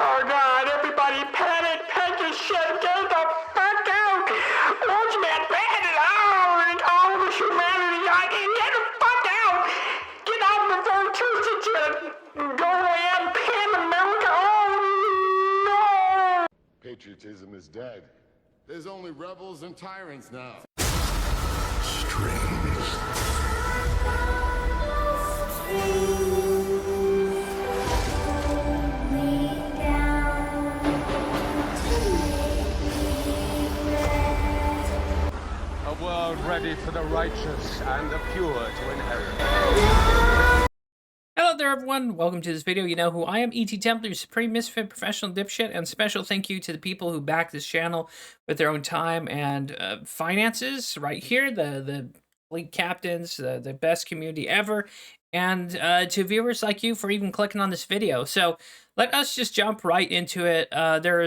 Oh God, everybody panic, pack your shit, get the fuck out! Watch me abandon all of humanity, I can get the fuck out! Get out before Tuesday, go away and pan America, oh no! Patriotism is dead. There's only rebels and tyrants now. A world ready for the righteous and the pure to inherit. Hello there everyone, welcome to this video. You know who I am, ETTemplar, your supreme misfit professional dipshit, and special thank you to the people who back this channel with their own time and finances right here, the league captains, the best community ever, and to viewers like you for even clicking on this video. So let us just jump right into it. There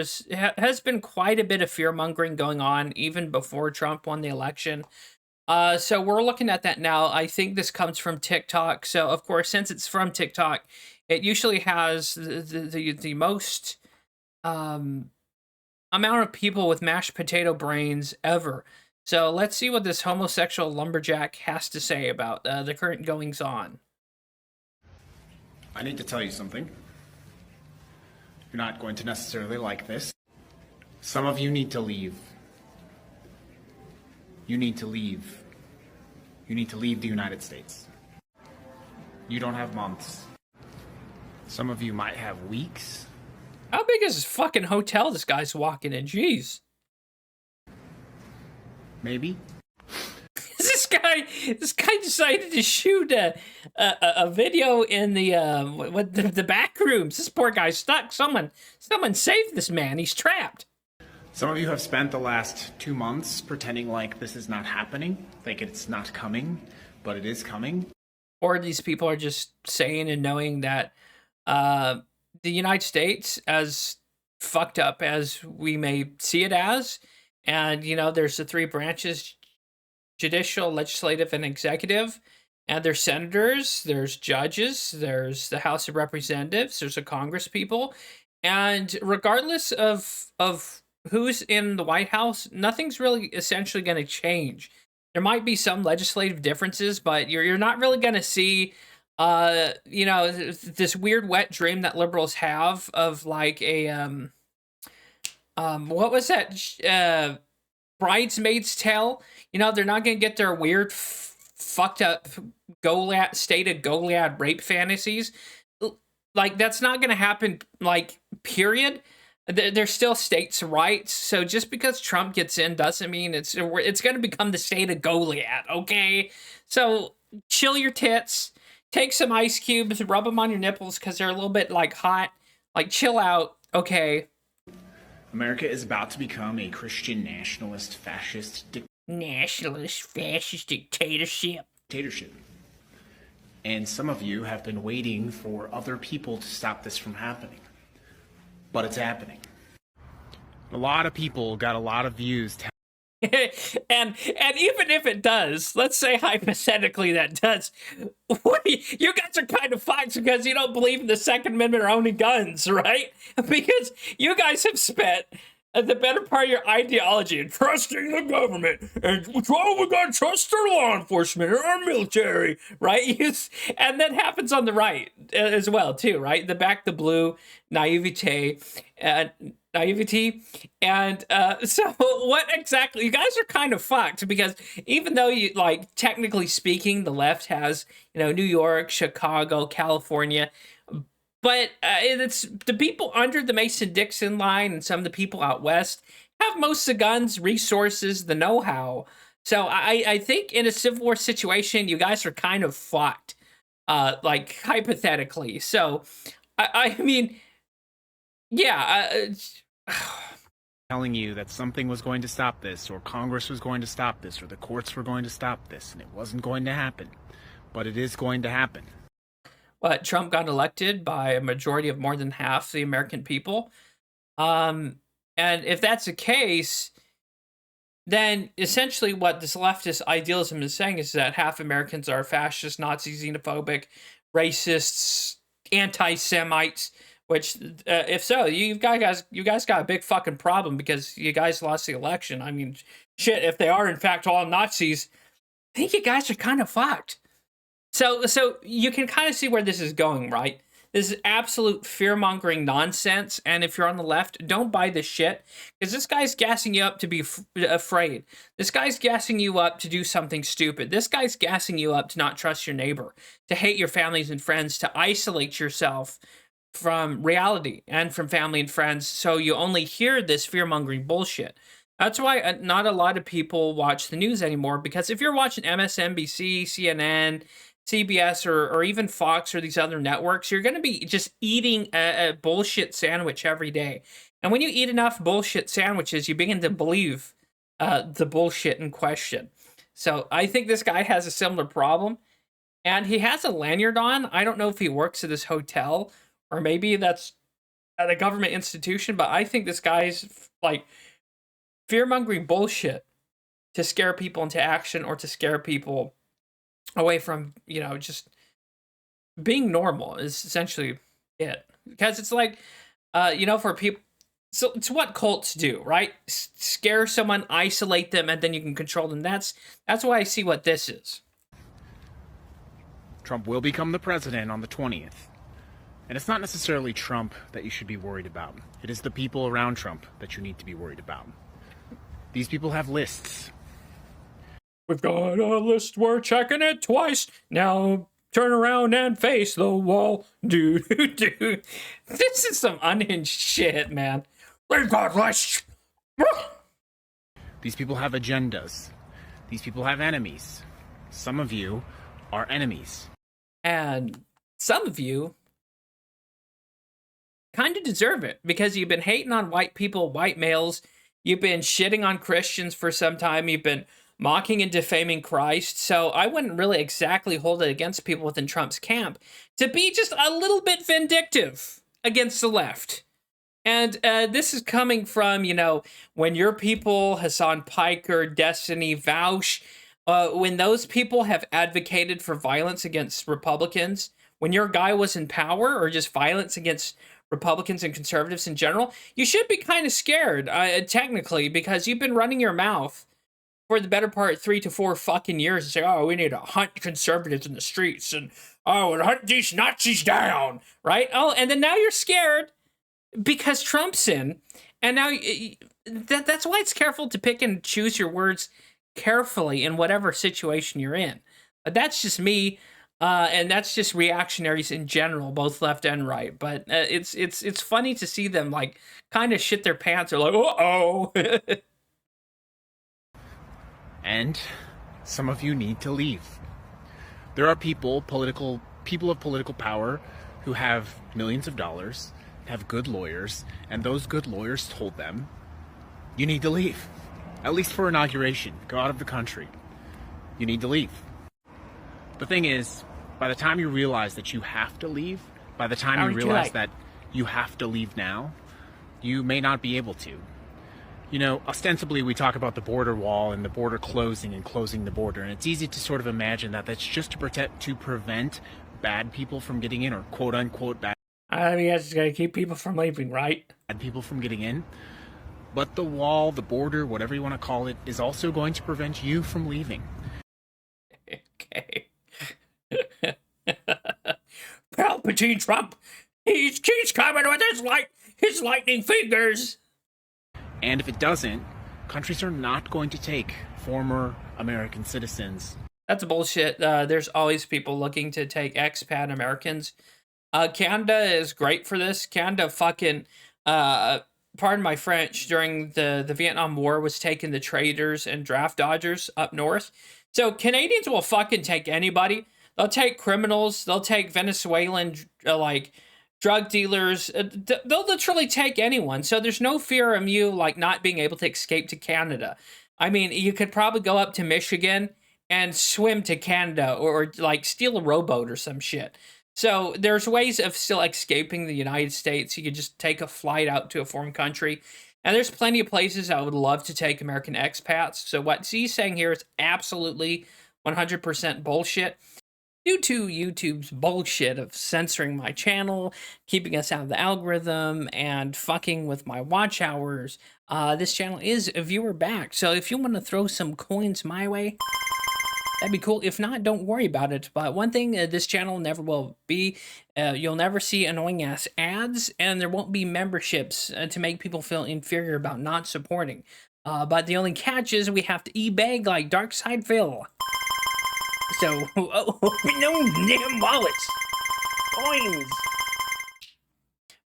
has been quite a bit of fear-mongering going on even before Trump won the election. So we're looking at that now. I think this comes from TikTok. So of course, since it's from TikTok, it usually has the most amount of people with mashed potato brains ever. So let's see what this homosexual lumberjack has to say about the current goings on. I need to tell you something. You're not going to necessarily like this. Some of you need to leave. You need to leave. You need to leave the United States. You don't have months. Some of you might have weeks. How big is this fucking hotel this guy's walking in? Jeez. Maybe. This guy decided to shoot a video in the back rooms. This poor guy's stuck. Someone save this man. He's trapped. Some of you have spent the last 2 months pretending like this is not happening, like it's not coming, but it is coming. Or these people are just saying and knowing that the United States, as fucked up as we may see it as, and, you know, there's the three branches, judicial, legislative, and executive, and there's senators, there's judges, there's the House of Representatives, there's the Congress people, and regardless of who's in the White House, nothing's really essentially going to change. There might be some legislative differences, but you're not really going to see, you know, this weird wet dream that liberals have of like a, what was that, Bridesmaid's Tale? You know, they're not going to get their weird, fucked up stated Goliad rape fantasies. Like, that's not going to happen, like, period. There's still states' rights, so just because Trump gets in doesn't mean it's going to become the state of Goliad, okay? So chill your tits, take some ice cubes, rub them on your nipples because they're a little bit, like, hot. Like, chill out, okay? America is about to become a Christian nationalist fascist dictatorship. And some of you have been waiting for other people to stop this from happening. But it's happening. A lot of people got a lot of views. and even if it does, let's say hypothetically that does, you guys are kind of fucked because you don't believe in the Second Amendment or owning guns, right? Because you guys have spent the better part of your ideology in trusting the government, and we gotta trust our law enforcement or our military, right? And that happens on the right as well, too, right? The back the blue naivete, and so what exactly? You guys are kind of fucked because even though you, like, technically speaking, the left has, you know, New York, Chicago, California. But it's the people under the Mason-Dixon line and some of the people out west have most of the guns, resources, the know-how. So I think in a Civil War situation, you guys are kind of fucked, like, hypothetically. So, I mean, yeah. Telling you that something was going to stop this, or Congress was going to stop this, or the courts were going to stop this, and it wasn't going to happen. But it is going to happen. But Trump got elected by a majority of more than half the American people. And if that's the case, then essentially what this leftist idealism is saying is that half Americans are fascist, Nazi, xenophobic, racists, anti-Semites, Which, if so, you guys got a big fucking problem because you guys lost the election. I mean, shit, if they are in fact all Nazis, I think you guys are kind of fucked. So you can kind of see where this is going, right? This is absolute fear-mongering nonsense, and if you're on the left, don't buy this shit, because this guy's gassing you up to be afraid. This guy's gassing you up to do something stupid. This guy's gassing you up to not trust your neighbor, to hate your families and friends, to isolate yourself from reality and from family and friends, so you only hear this fear-mongering bullshit. That's why not a lot of people watch the news anymore, because if you're watching MSNBC, CNN, CBS, or even Fox or these other networks, you're going to be just eating a bullshit sandwich every day. And when you eat enough bullshit sandwiches, you begin to believe the bullshit in question. So I think this guy has a similar problem. And he has a lanyard on. I don't know if he works at this hotel, or maybe that's at a government institution, but I think this guy's like fear-mongering bullshit to scare people into action, or to scare people away from, you know, just being normal is essentially it. Because it's like, you know, for people, so it's what cults do, right? Scare someone, isolate them, and then you can control them. That's why I see what this is. Trump will become the president on the 20th. And it's not necessarily Trump that you should be worried about. It is the people around Trump that you need to be worried about. These people have lists. We've got a list, we're checking it twice. Now turn around and face the wall. Dude. This is some unhinged shit, man. We've got lists. These people have agendas. These people have enemies. Some of you are enemies. And some of you kind of deserve it, because you've been hating on white people, white males. You've been shitting on Christians for some time. You've been mocking and defaming Christ. So I wouldn't really exactly hold it against people within Trump's camp to be just a little bit vindictive against the left. And this is coming from, you know, when your people, Hassan Piker, Destiny, Vaush, when those people have advocated for violence against Republicans, when your guy was in power, or just violence against Republicans and conservatives in general, you should be kind of scared, technically, because you've been running your mouth for the better part 3 to 4 fucking years and say, oh, we need to hunt conservatives in the streets, and and hunt these Nazis down, right? Oh, and then now you're scared because Trump's in, and now that's why it's careful to pick and choose your words carefully in whatever situation you're in. But that's just me, and that's just reactionaries in general, both left and right. But it's funny to see them like kind of shit their pants, or like, uh-oh. And some of you need to leave. There are people of political power who have millions of dollars, have good lawyers, and those good lawyers told them, you need to leave. At least for inauguration. Go out of the country. You need to leave. The thing is, by the time you realize that you have to leave, by the time you realize that you have to leave now, you may not be able to. You know, ostensibly we talk about the border wall and the border closing and closing the border, and it's easy to sort of imagine that that's just to prevent bad people from getting in, or quote-unquote bad. I mean, it's going to keep people from leaving, right? Bad people from getting in. But the wall, the border, whatever you want to call it, is also going to prevent you from leaving. Okay. Palpatine Trump, he's coming with his lightning fingers. And if it doesn't, countries are not going to take former American citizens. That's bullshit. There's always people looking to take expat Americans. Canada is great for this. Canada fucking, pardon my French, during the Vietnam War was taking the traitors and draft dodgers up north. So Canadians will fucking take anybody. They'll take criminals. They'll take Venezuelan, like, drug dealers. They'll literally take anyone. So there's no fear of you, like, not being able to escape to Canada. I mean, you could probably go up to Michigan and swim to Canada, or like, steal a rowboat or some shit. So there's ways of still escaping the United States. You could just take a flight out to a foreign country. And there's plenty of places I would love to take American expats. So what Z's saying here is absolutely 100% bullshit. due to YouTube's bullshit of censoring my channel, keeping us out of the algorithm, and fucking with my watch hours, this channel is viewer backed. So if you want to throw some coins my way, that'd be cool. If not, don't worry about it. But one thing this channel never will be, you'll never see annoying ass ads, and there won't be memberships to make people feel inferior about not supporting. But the only catch is we have to e-bag like Darkside Phil. So, open those damn wallets. Coins.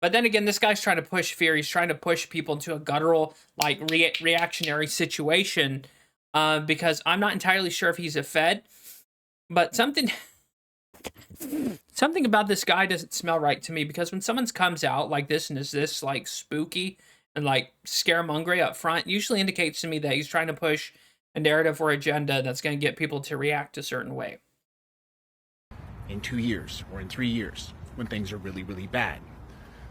But then again, this guy's trying to push fear. He's trying to push people into a guttural, like, reactionary situation. Because I'm not entirely sure if he's a Fed. But something about this guy doesn't smell right to me. Because when someone comes out like this and is this, like, spooky and, like, scaremongery up front, usually indicates to me that he's trying to push a narrative or agenda that's going to get people to react a certain way. In 2 years or in 3 years, when things are really, really bad.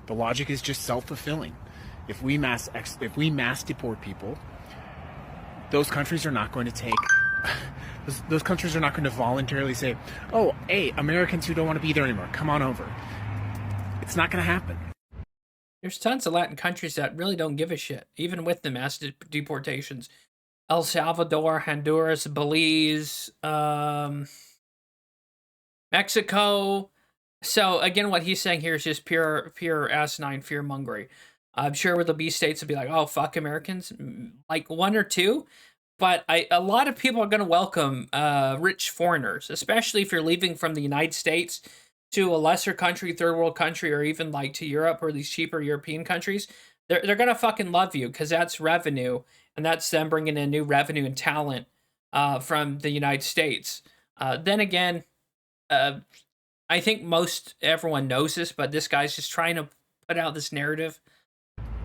The logic is just self-fulfilling. If we mass deport people, those countries are not going to take. Those countries are not going to voluntarily say, "Oh, hey, Americans who don't want to be there anymore, come on over." It's not going to happen. There's tons of Latin countries that really don't give a shit, even with the mass deportations. El Salvador, Honduras, Belize, Mexico. So again, what he's saying here is just pure asinine fear-mongery. I'm sure there'll be states will be like, "Oh, fuck Americans," like 1 or 2. But a lot of people are going to welcome rich foreigners, especially if you're leaving from the United States to a lesser country, third world country, or even like to Europe or these cheaper European countries. They're going to fucking love you because that's revenue. And that's them bringing in new revenue and talent from the United States. Then again, I think everyone knows this, but this guy's just trying to put out this narrative.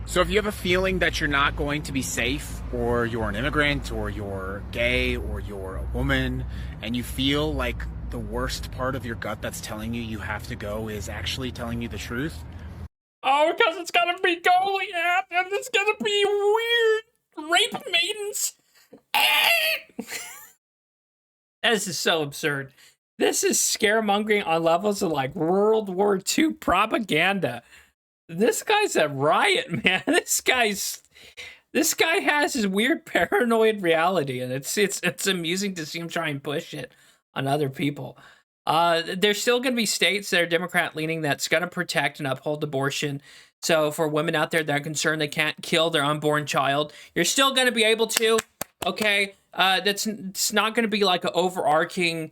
So if you have a feeling that you're not going to be safe, or you're an immigrant, or you're gay, or you're a woman, and you feel like the worst part of your gut that's telling you have to go is actually telling you the truth. Oh, because it's going to be Goliath, and it's going to be weird. Rape maidens. This is so absurd. This is scaremongering on levels of like World War II propaganda. This guy's a riot, man. This guy has his weird paranoid reality, and it's amusing to see him try and push it on other people. There's still going to be states that are Democrat leaning that's going to protect and uphold abortion. So for women out there that are concerned they can't kill their unborn child, you're still going to be able to, okay? It's not going to be like an overarching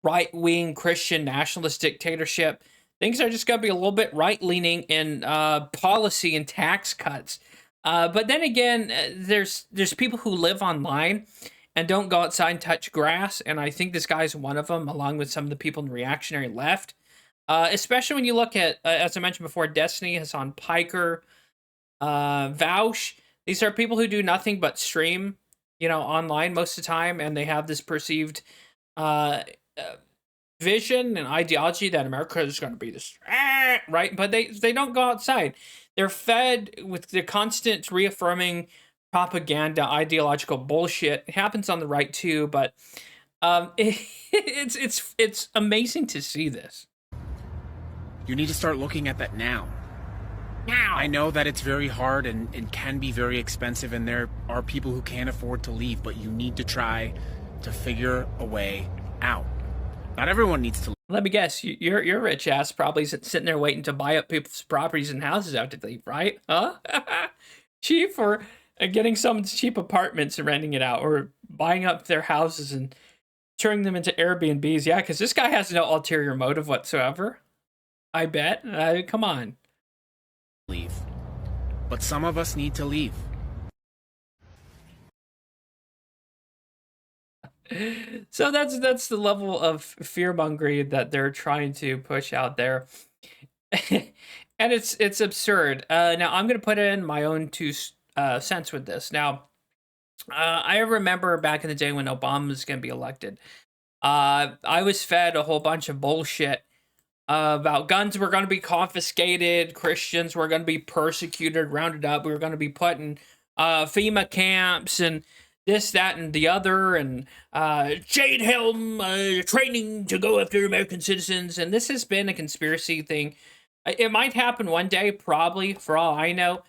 right-wing Christian nationalist dictatorship. Things are just going to be a little bit right-leaning in policy and tax cuts. But then again, there's people who live online and don't go outside and touch grass, and I think this guy's one of them, along with some of the people in the reactionary left. Especially when you look at, as I mentioned before, Destiny, Hassan Piker, Vaush. These are people who do nothing but stream, online most of the time, and they have this perceived vision and ideology that America is going to be this, right? But they don't go outside. They're fed with the constant reaffirming propaganda, ideological bullshit. It happens on the right too, but it's amazing to see this. You need to start looking at that now. I know that it's very hard and can be very expensive, and there are people who can't afford to leave, but you need to try to figure a way out. Not everyone needs to leave. Let me guess, your rich ass probably sitting there waiting to buy up people's properties and houses out to leave, right? Huh? Cheap, or getting someone's cheap apartments and renting it out, or buying up their houses and turning them into Airbnbs. Yeah, because this guy has no ulterior motive whatsoever. I bet. Come on. Leave. But some of us need to leave. So that's the level of fearmongering that they're trying to push out there. And it's absurd. Now, I'm going to put in my own 2 cents with this. Now, I remember back in the day when Obama was going to be elected. I was fed a whole bunch of bullshit about guns were going to be confiscated, Christians were going to be persecuted, rounded up, we were going to be put in FEMA camps, and this, that, and the other, and Jade Helm training to go after American citizens, and this has been a conspiracy thing. It might happen one day, probably, for all I know.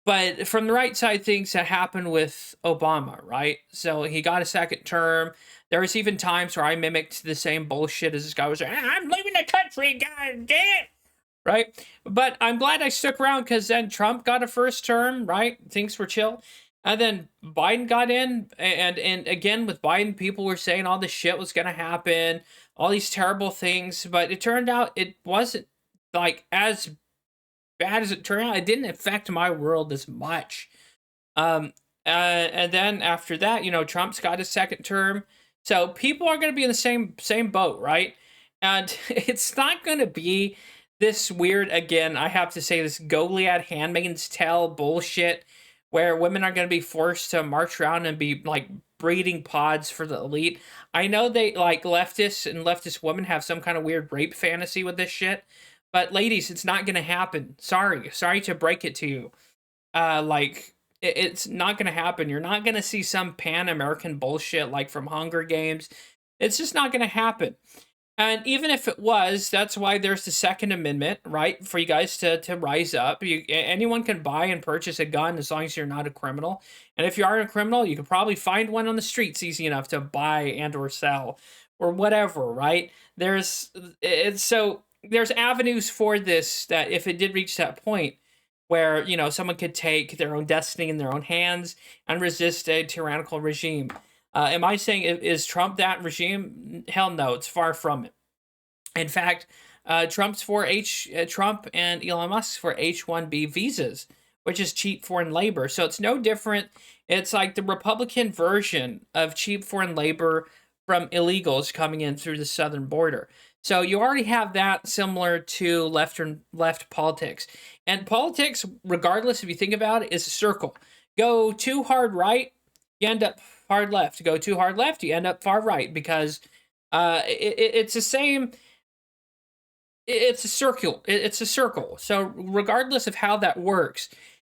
But from the right side, things that happened with Obama, right? So he got a second term. There was even times where I mimicked the same bullshit as this guy was like, I'm leaving the country, god damn. Right? But I'm glad I stuck around because then Trump got a first term, right? Things were chill. And then Biden got in. And again, with Biden, people were saying all this shit was going to happen, all these terrible things. But it turned out it wasn't like as bad as it turned out. It didn't affect my world as much. And then after that, you know, Trump's got his second term. So people are going to be in the same boat, right? And it's not going to be this weird, again, I have to say, this Goliad Handmaid's Tale bullshit where women are going to be forced to march around and be like breeding pods for the elite. I know they like leftists and leftist women have some kind of weird rape fantasy with this shit. But ladies, it's not going to happen. Sorry to break it to you. It's not going to happen. You're not going to see some Pan-American bullshit like from Hunger Games. It's just not going to happen. And even if it was, that's why there's the Second Amendment, right? For you guys to rise up. Anyone can buy and purchase a gun as long as you're not a criminal. And if you are a criminal, you can probably find one on the streets easy enough to buy and or sell or whatever, right? There's avenues for this that if it did reach that point where, you know, someone could take their own destiny in their own hands and resist a tyrannical regime. Am I saying, is Trump that regime? Hell no, it's far from it. In fact, Trump and Elon Musk for H-1B visas, which is cheap foreign labor. So it's no different. It's like the Republican version of cheap foreign labor from illegals coming in through the southern border. So you already have that similar to left politics. And politics, regardless if you think about it, is a circle. Go too hard right, you end up hard left. Go too hard left, you end up far right, because it's the same. It's a circle. It's a circle. So regardless of how that works,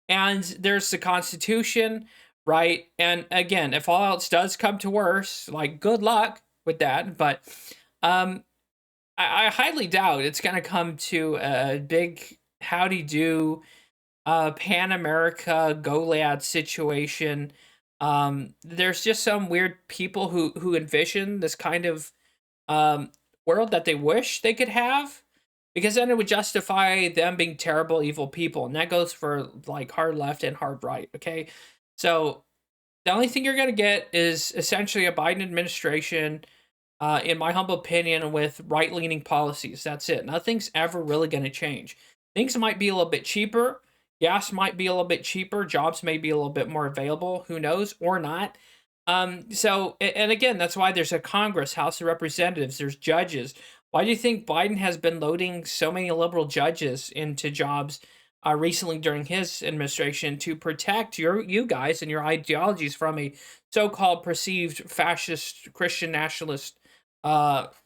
and there's the Constitution, right? And again, if all else does come to worse, like good luck with that. But I highly doubt it's going to come to a big howdy-do Pan-America Goliad situation. There's just some weird people who envision this kind of world that they wish they could have, because then it would justify them being terrible, evil people. And that goes for like hard left and hard right, okay? So the only thing you're going to get is essentially a Biden administration, in my humble opinion, with right-leaning policies. That's it. Nothing's ever really going to change. Things might be a little bit cheaper. Gas might be a little bit cheaper. Jobs may be a little bit more available. Who knows? Or not. So, and again, that's why there's a Congress, House of Representatives, there's judges. Why do you think Biden has been loading so many liberal judges into jobs recently during his administration to protect you guys and your ideologies from a so-called perceived fascist Christian nationalist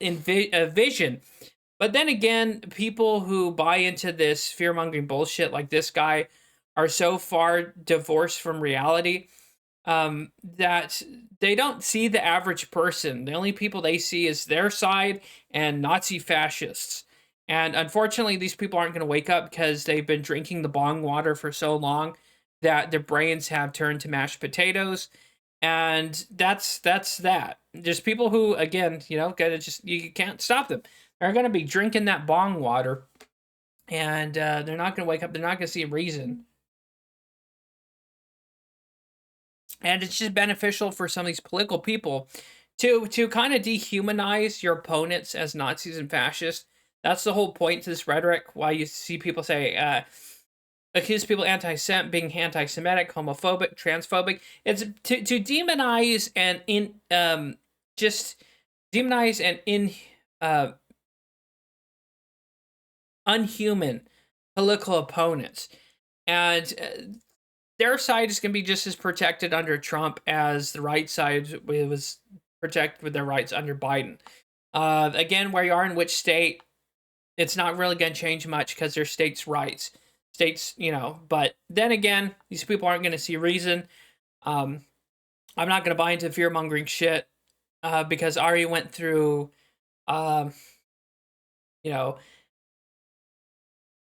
vision? But then again, people who buy into this fear-mongering bullshit like this guy are so far divorced from reality that they don't see the average person. The only people they see is their side and Nazi fascists. And unfortunately, these people aren't going to wake up because they've been drinking the bong water for so long that their brains have turned to mashed potatoes. And that's that. There's people who, again, you know, you can't stop them. They're going to be drinking that bong water, and they're not going to wake up. They're not going to see a reason. And it's just beneficial for some of these political people to kind of dehumanize your opponents as Nazis and fascists. That's the whole point to this rhetoric. Why you see people say, accuse people being anti-Semitic, homophobic, transphobic. It's to demonize and unhuman political opponents. And their side is going to be just as protected under Trump as the right side was protected with their rights under Biden. Again, where you are in which state, it's not really going to change much because they're states' rights. States, you know, but then again, these people aren't going to see reason. I'm not going to buy into fear-mongering shit because Ari went through, you know,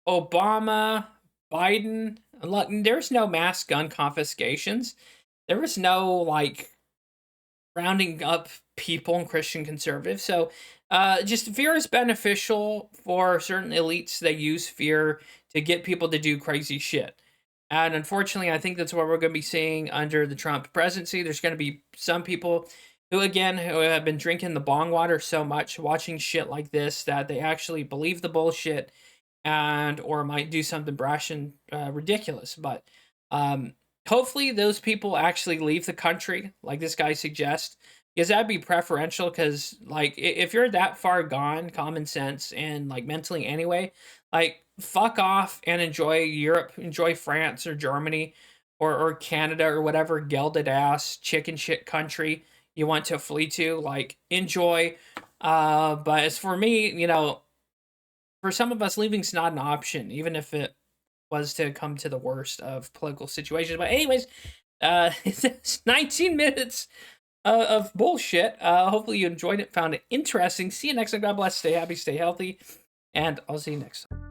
Obama, Biden. Look, there's no mass gun confiscations. There was no, like, rounding up people and Christian conservatives. So just fear is beneficial for certain elites. They use fear to get people to do crazy shit. And unfortunately, I think that's what we're going to be seeing under the Trump presidency. There's going to be some people who, again, who have been drinking the bong water so much, watching shit like this, that they actually believe the bullshit and or might do something brash and ridiculous. But hopefully those people actually leave the country, like this guy suggests, because that'd be preferential. Because, like, if you're that far gone, common sense and, like, mentally anyway, like, fuck off and enjoy Europe, enjoy France or Germany or Canada or whatever gelded ass chicken shit country you want to flee to. Like, enjoy. But as for me, you know, for some of us, leaving's not an option, even if it was to come to the worst of political situations. But anyways, it's 19 minutes of bullshit. Hopefully you enjoyed it, found it interesting. See you next time. God bless. Stay happy, stay healthy, and I'll see you next time.